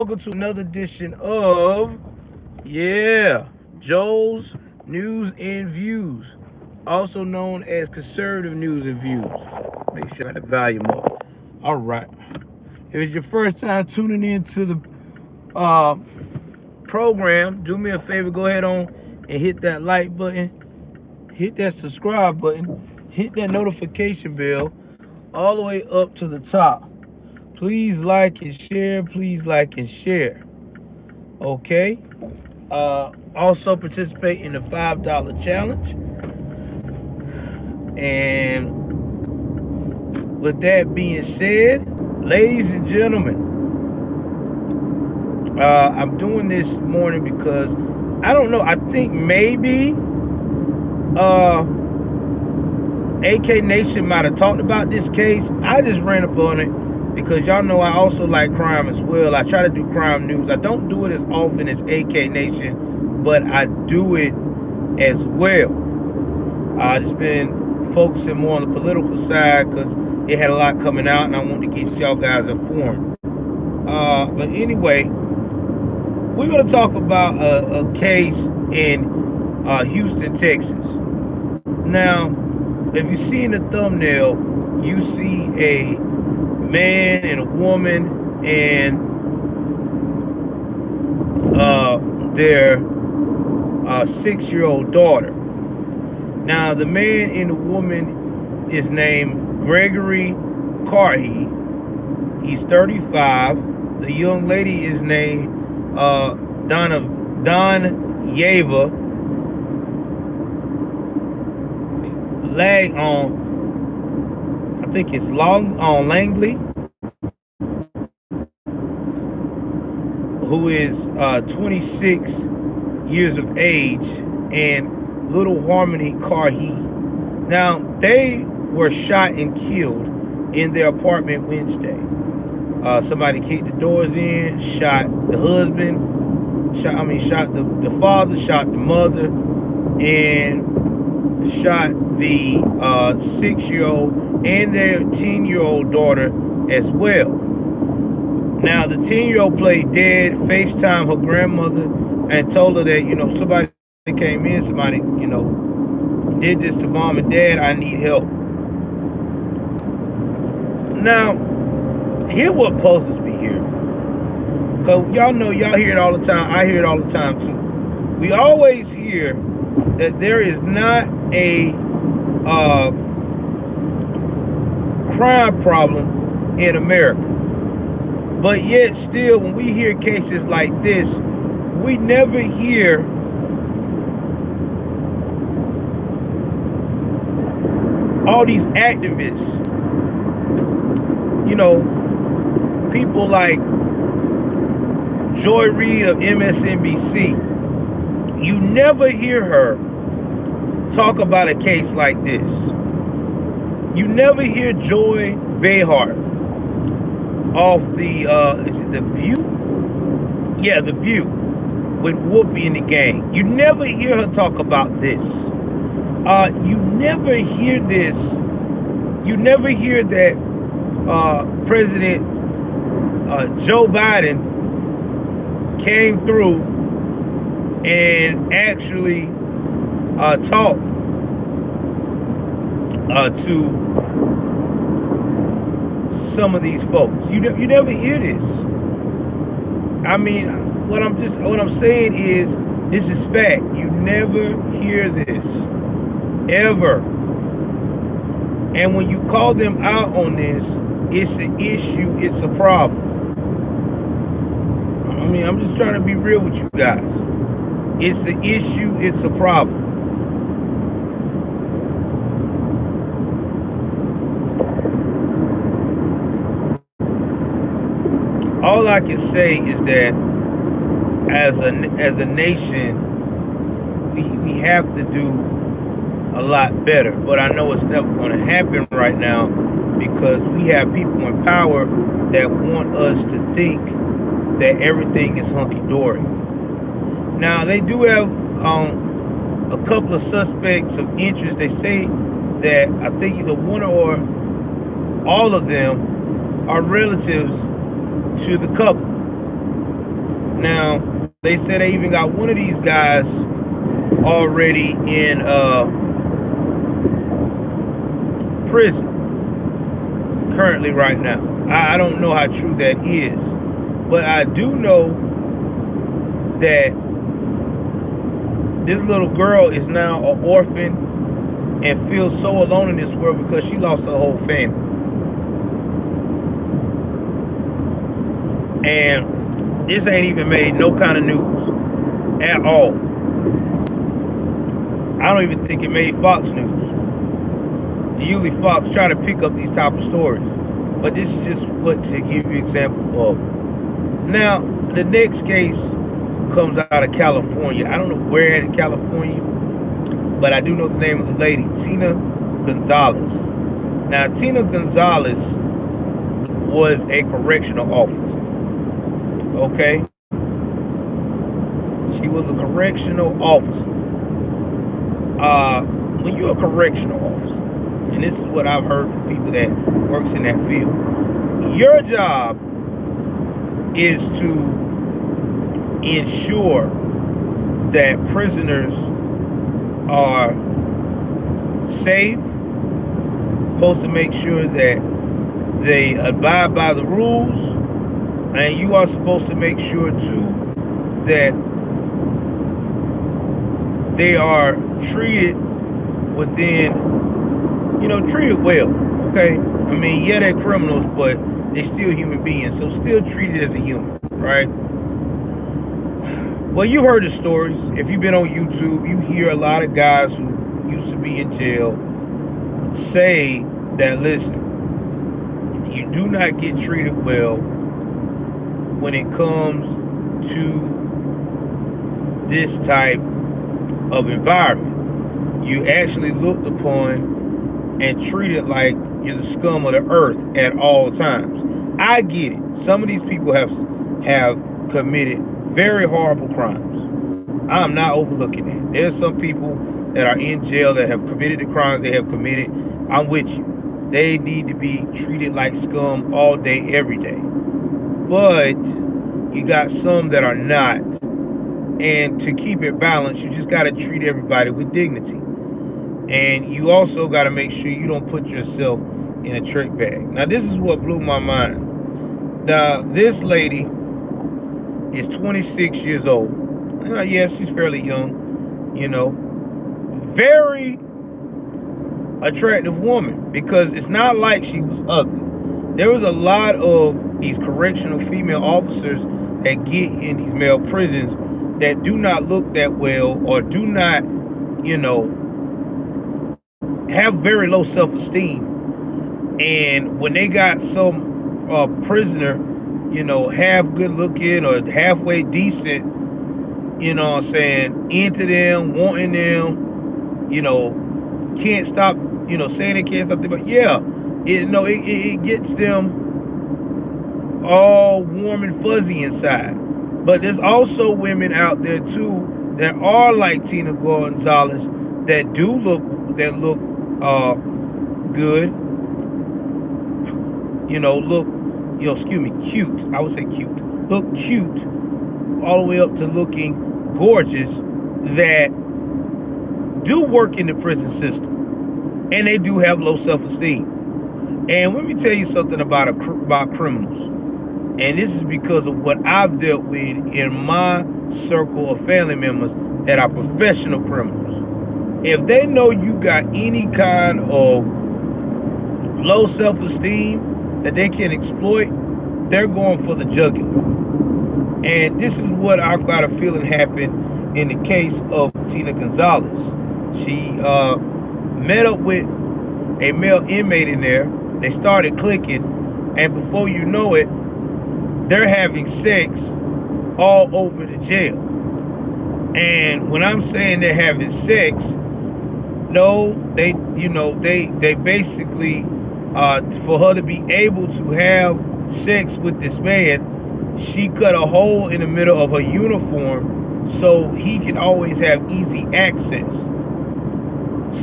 welcome to another edition of Joel's News and Views, also known as Conservative News and Views. Make sure I have the volume up. All right. If it's your first time tuning in to the program, do me a favor, go ahead on and hit that like button, hit that subscribe button, hit that notification bell all the way up to the top. Please like and share. Please like and share. Okay. Also participate in the $5 challenge. And with that being said, ladies and gentlemen, I'm doing this morning because I don't know. I think maybe AK Nation might have talked about this case. I just ran up on it because y'all know I also like crime as well. I try to do crime news. I don't do it as often as AK Nation, but I do it as well. I've just been focusing more on the political side because it had a lot coming out, and I wanted to get y'all guys informed. But anyway, we're going to talk about a case in Houston, Texas. Now, if you see in the thumbnail, you see a man and a woman and their 6-year-old daughter. Now, the man and the woman is named Gregory Carhey. He's 35. The young lady is named Don Yeva I think it's Langley, who is 26 years of age, and little Harmony Carhey. Now, they were shot and killed in their apartment Wednesday. Somebody kicked the doors in, shot the husband, shot the father, shot the mother, and shot the 6-year-old and their 10-year-old daughter as well. Now, the 10-year-old played dead, FaceTimed her grandmother, and told her that, somebody came in, somebody, did this to mom and dad, I need help. Now, here's what puzzles me here. Because y'all know, y'all hear it all the time, I hear it all the time too. We always hear that there is not a crime problem in America. But yet still, when we hear cases like this, we never hear all these activists, people like Joy Reid of MSNBC. You never hear her talk about a case like this. You never hear Joy Behar off is it The View? Yeah, The View, with Whoopi in the gang. You never hear her talk about this. You never hear this. You never hear that President Joe Biden came through and actually talked to some of these folks. You never hear this. I mean, what I'm saying is, this is fact. You never hear this ever. And when you call them out on this, it's an issue. It's a problem. I mean, I'm just trying to be real with you guys. It's an issue. It's a problem. All I can say is that as a nation, we have to do a lot better. But I know it's never going to happen right now because we have people in power that want us to think that everything is hunky-dory. Now, they do have a couple of suspects of interest. They say that I think either one or all of them are relatives to the couple. Now, they said they even got one of these guys already in prison currently right now. I don't know how true that is, but I do know that this little girl is now an orphan and feels so alone in this world because she lost her whole family. And this ain't even made no kind of news at all. I don't even think it made Fox News. Usually Fox try to pick up these type of stories, but this is just what to give you an example of. Now, the next case comes out of California. I don't know where in California, but I do know the name of the lady, Tina Gonzalez. Now, Tina Gonzalez was a correctional officer. Okay? She was a correctional officer. When you're a correctional officer, and this is what I've heard from people that works in that field, your job is to ensure that prisoners are safe, supposed to make sure that they abide by the rules, and you are supposed to make sure too that they are treated within, treated well, okay? I mean, yeah, they're criminals, but they're still human beings, so still treated as a human, right? Well, you've heard the stories. If you've been on YouTube, you hear a lot of guys who used to be in jail say that, listen, you do not get treated well when it comes to this type of environment. You actually looked upon and treated like you're the scum of the earth at all times. I get it. Some of these people have committed very horrible crimes. I'm not overlooking that. There's some people that are in jail that have committed the crimes they have committed. I'm with you. They need to be treated like scum all day, every day. But you got some that are not. And to keep it balanced, you just got to treat everybody with dignity. And you also got to make sure you don't put yourself in a trick bag. Now, this is what blew my mind. Now, this lady is 26 years old. Yes, she's fairly young, Very attractive woman, because it's not like she was ugly. There was a lot of these correctional female officers that get in these male prisons that do not look that well, or do not, have very low self-esteem. And when they got some prisoner, half good looking or halfway decent, into them, wanting them, can't stop, saying they can't stop them, but yeah, it gets them all warm and fuzzy inside. But there's also women out there too that are like Tina Gonzalez that look good, cute. I would say cute. Look cute, all the way up to looking gorgeous, that do work in the prison system, and they do have low self-esteem. And let me tell you something about criminals, and this is because of what I've dealt with in my circle of family members that are professional criminals. If they know you got any kind of low self-esteem that they can exploit, they're going for the jugular. And this is what I've got a feeling happened in the case of Tina Gonzalez. She met up with a male inmate in there. They started clicking, and before you know it, they're having sex all over the jail. And when I'm saying they're having sex, no, they basically, for her to be able to have sex with this man, she cut a hole in the middle of her uniform so he can always have easy access.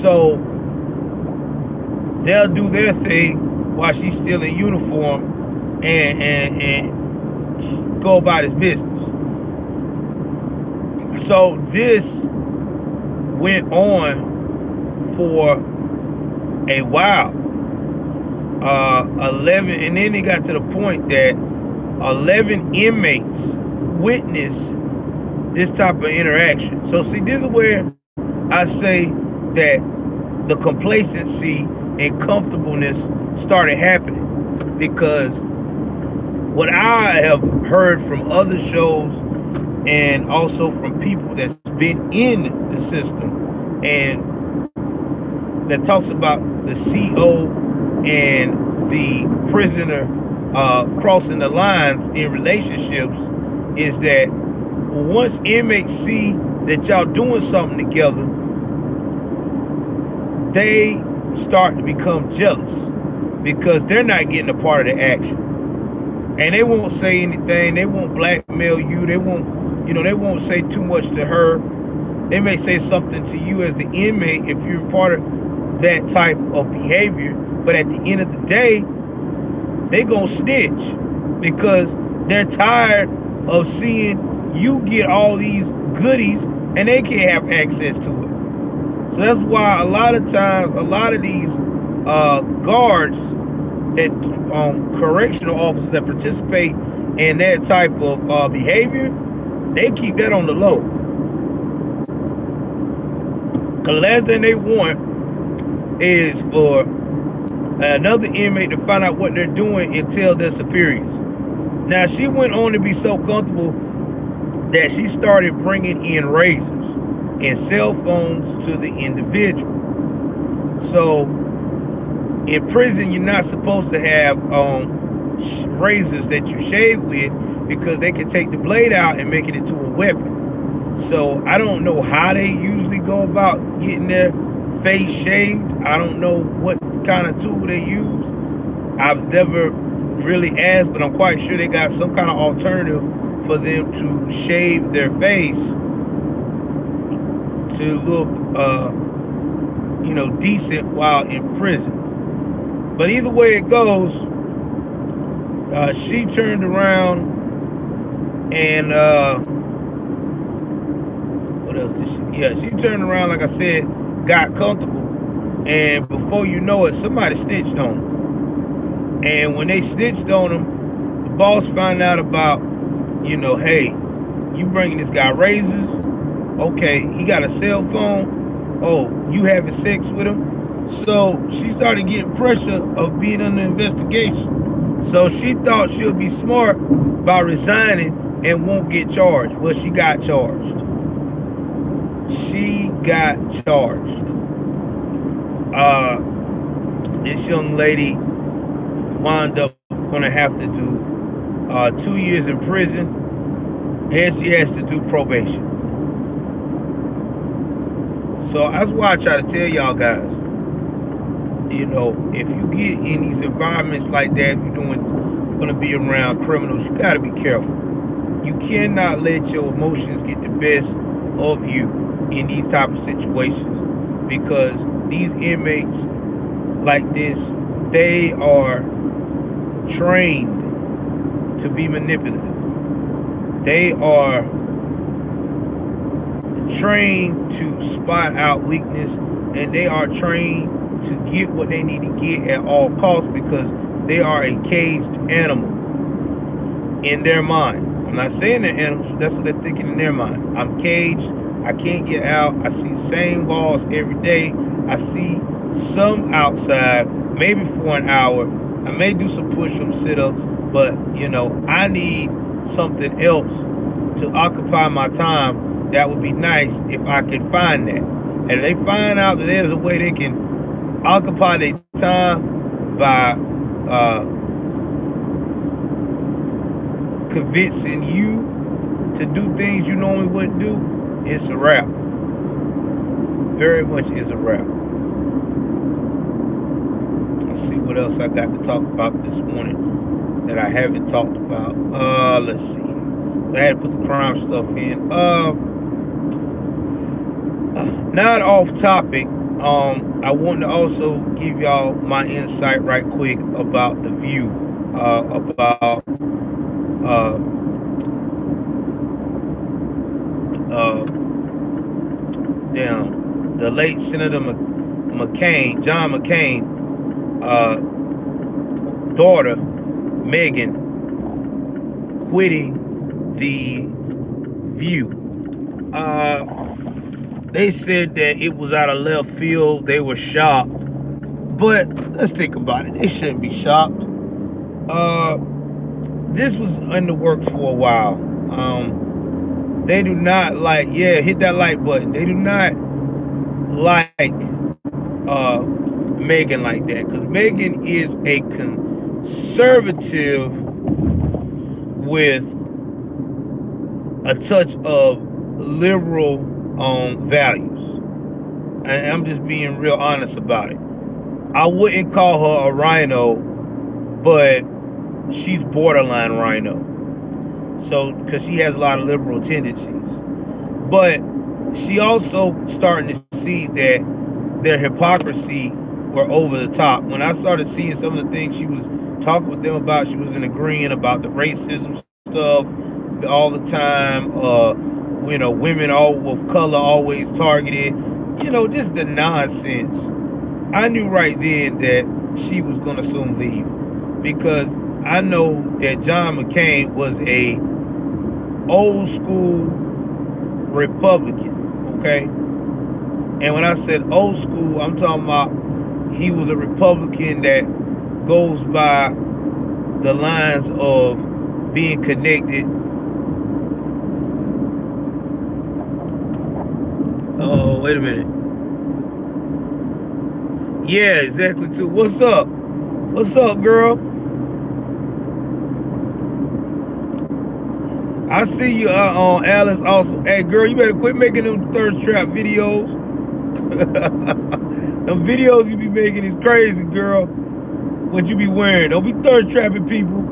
So they'll do their thing while she's still in uniform and go about his business. So this went on for a while. 11, and then it got to the point that 11 inmates witnessed this type of interaction. So see, this is where I say that the complacency and comfortableness started happening, because what I have heard from other shows and also from people that's been in the system and that talks about the CO and the prisoner crossing the lines in relationships is that once inmates see that y'all doing something together, they start to become jealous because they're not getting a part of the action. And they won't say anything. They won't blackmail you. They won't, they won't say too much to her. They may say something to you as the inmate if you're part of that type of behavior. But at the end of the day, they gonna snitch because they're tired of seeing you get all these goodies and they can't have access to it. So that's why a lot of times, a lot of these guards, that correctional officers that participate in that type of behavior, they keep that on the low. The last thing they want is for another inmate to find out what they're doing and tell their superiors. Now, she went on to be so comfortable that she started bringing in razors and cell phones to the individual. So in prison, you're not supposed to have razors that you shave with because they can take the blade out and make it into a weapon. So I don't know how they usually go about getting their face shaved. I don't know what kind of tool they use. I've never really asked, but I'm quite sure they got some kind of alternative for them to shave their face to look, decent while in prison. But either way it goes, she turned around and what else did she? Yeah, she turned around, like I said, got comfortable, and before you know it, somebody snitched on them. And when they snitched on them, the boss found out about, hey, you bringing this guy razors? Okay, he got a cell phone. Oh, you having sex with him? So she started getting pressure of being under investigation. So she thought she'll be smart by resigning and won't get charged. Well, she got charged. She got charged. This young lady wound up going to have to do 2 years in prison, and she has to do probation. So that's why I try to tell y'all guys, if you get in these environments like that, if you're going to be around criminals, you got to be careful. You cannot let your emotions get the best of you in these type of situations, because these inmates like this, they are trained to be manipulative. They are trained to spot out weakness, and they are trained to get what they need to get at all costs, because they are a caged animal in their mind. I'm not saying they're animals, that's what they're thinking in their mind. I'm caged, I can't get out, I see the same walls every day, I see some outside, maybe for an hour, I may do some push-ups, sit-ups, but, I need something else to occupy my time. That would be nice if I could find that. And if they find out that there's a way they can occupy their time by convincing you to do things you normally wouldn't do, it's a wrap. Very much is a wrap. Let's see what else I got to talk about this morning that I haven't talked about. Let's see. I had to put the crime stuff in. Not off topic. I want to also give y'all my insight right quick about The View, about the late Senator McCain, John McCain, daughter, Megan, quitting The View. They said that it was out of left field. They were shocked. But let's think about it. They shouldn't be shocked. This was in the works for a while. They do not like, hit that like button. They do not like Megan like that, because Megan is a conservative with a touch of liberal values. And I'm just being real honest about it. I wouldn't call her a rhino, but she's borderline rhino. So, because she has a lot of liberal tendencies. But she also starting to see that their hypocrisy were over the top. When I started seeing some of the things she was talking with them about, she wasn't agreeing about the racism stuff all the time. Women of color always targeted. Just the nonsense. I knew right then that she was going to soon leave, because I know that John McCain was a old school Republican, okay? And when I said old school, I'm talking about he was a Republican that goes by the lines of being connected. Oh, wait a minute. Yeah, exactly, too. What's up? What's up, girl? I see you on Alice also. Hey, girl, you better quit making them thirst trap videos. Them videos you be making is crazy, girl. What you be wearing? Don't be thirst trapping people.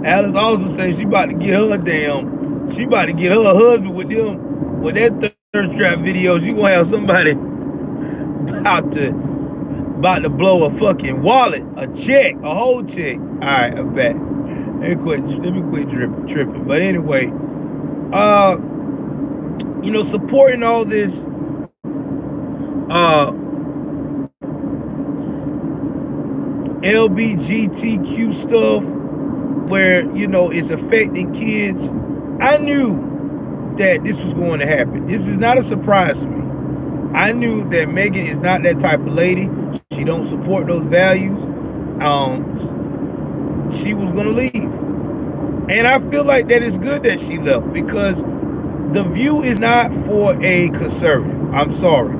Alice also says she about to get her husband with that thirst trap videos. You gonna have somebody about to blow a fucking wallet, a check, a whole check. All right, I'm back. Let me quit tripping. But anyway, supporting all this LGBTQ stuff, where it's affecting kids. I knew that this was going to happen. This is not a surprise to me. I knew that Megan is not that type of lady. She don't support those values. She was going to leave. And I feel like that is good that she left, because The View is not for a conservative. I'm sorry.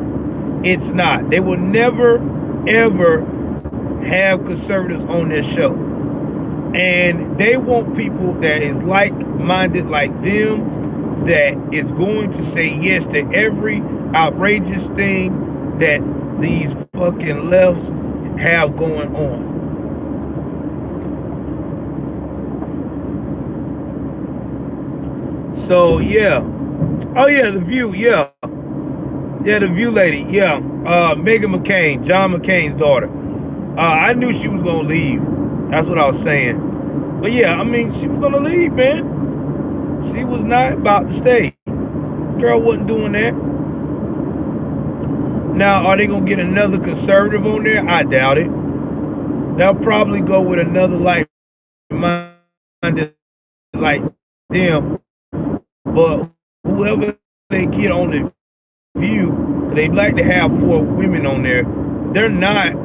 It's not. They will never, ever have conservatives on their show. And they want people that is like-minded like them, that is going to say yes to every outrageous thing that these fucking lefts have going on. So yeah. Oh yeah, The View, yeah. Yeah, The View lady, yeah. Megan McCain, John McCain's daughter. I knew she was gonna leave. That's what I was saying. But yeah, I mean, she was gonna leave, man. She was not about to stay. Girl wasn't doing that. Now, are they gonna get another conservative on there? I doubt it. They'll probably go with another like-minded like them. But whoever they get on The View, they'd like to have 4 women on there. They're not.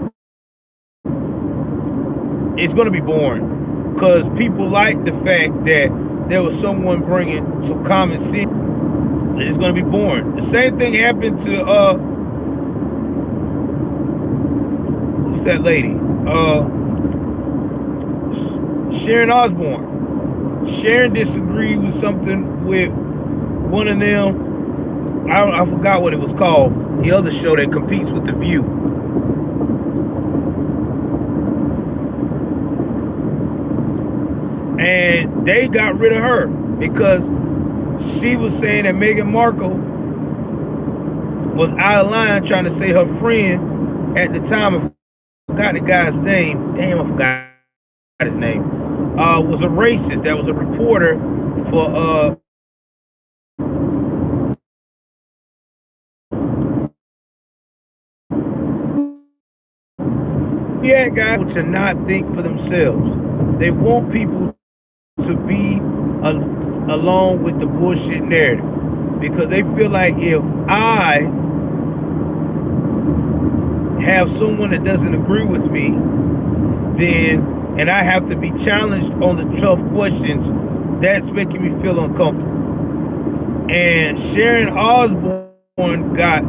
It's going to be boring, because people like the fact that there was someone bringing some common sense. It's going to be boring. The same thing happened to who's that lady? Sharon Osbourne. Sharon disagreed with something with one of them. I forgot what it was called. The other show that competes with The View. And they got rid of her because she was saying that Meghan Markle was out of line trying to say her friend at the time, I forgot the guy's name. Damn, I forgot his name. Was a racist. That was a reporter for at, guys, to not think for themselves. They want people to be along with the bullshit narrative because they feel like if I have someone that doesn't agree with me, then, and I have to be challenged on the tough questions, that's making me feel uncomfortable. And Sharon Osbourne got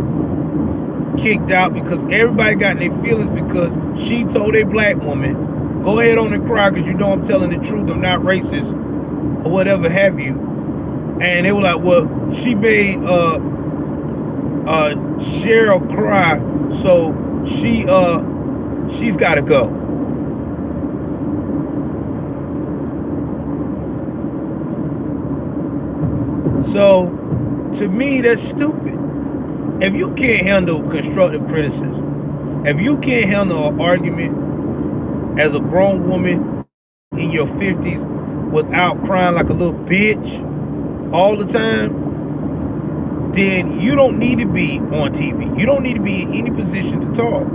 kicked out because everybody got in their feelings because she told a black woman, go ahead on and cry because you know I'm telling the truth, I'm not racist or whatever have you. And they were like, well, she made Cheryl cry, so she's got to go. So to me, that's stupid. If you can't handle constructive criticism, if you can't handle an argument as a grown woman in your 50s without crying like a little bitch all the time, then you don't need to be on TV. You don't need to be in any position to talk.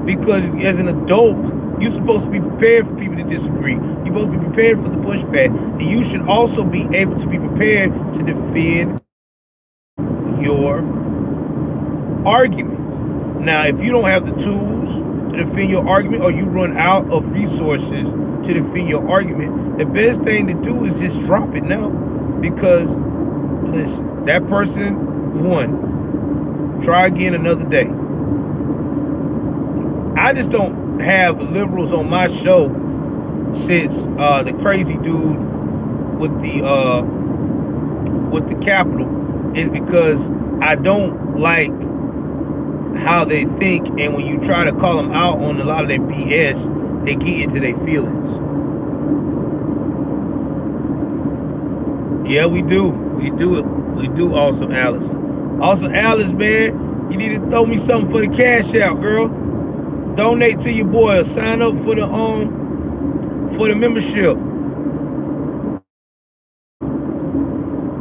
Because as an adult, you're supposed to be prepared for people to disagree. You're supposed to be prepared for the pushback. And you should also be able to be prepared to defend your argument. Now, if you don't have the tools to defend your argument or you run out of resources to defend your argument, the best thing to do is just drop it now. Because, listen, that person won. Try again another day. I just don't have liberals on my show since the crazy dude with the Capitol is because I don't like how they think, and when you try to call them out on a lot of their BS, they get into their feelings. Yeah, we do. We do it. We do, Awesome Alice. Awesome Alice, man, you need to throw me something for the cash out, girl. Donate to your boy. Or sign up for the membership.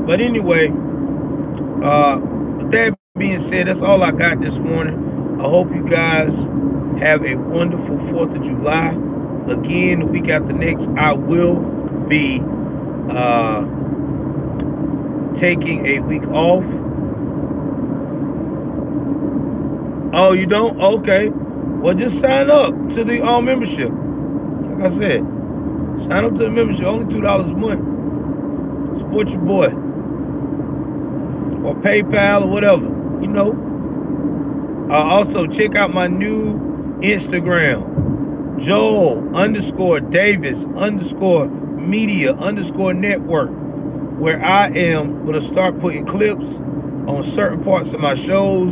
But anyway, with that being said, that's all I got this morning. I hope you guys have a wonderful 4th of July. Again, the week after next, I will be taking a week off. Oh, you don't? Okay. Well, just sign up to the membership. Like I said, sign up to the membership. Only $2 a month. Support your boy. Or PayPal or whatever. You know. Also, check out my new Instagram. Joel_Davis_media_network. Where I am going to start putting clips on certain parts of my shows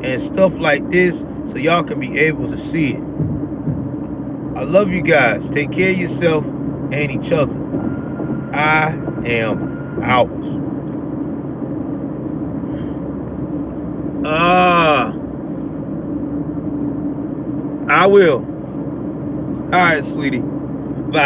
and stuff like this, so y'all can be able to see it. I love you guys. Take care of yourself and each other. I am out. I will. All right, sweetie.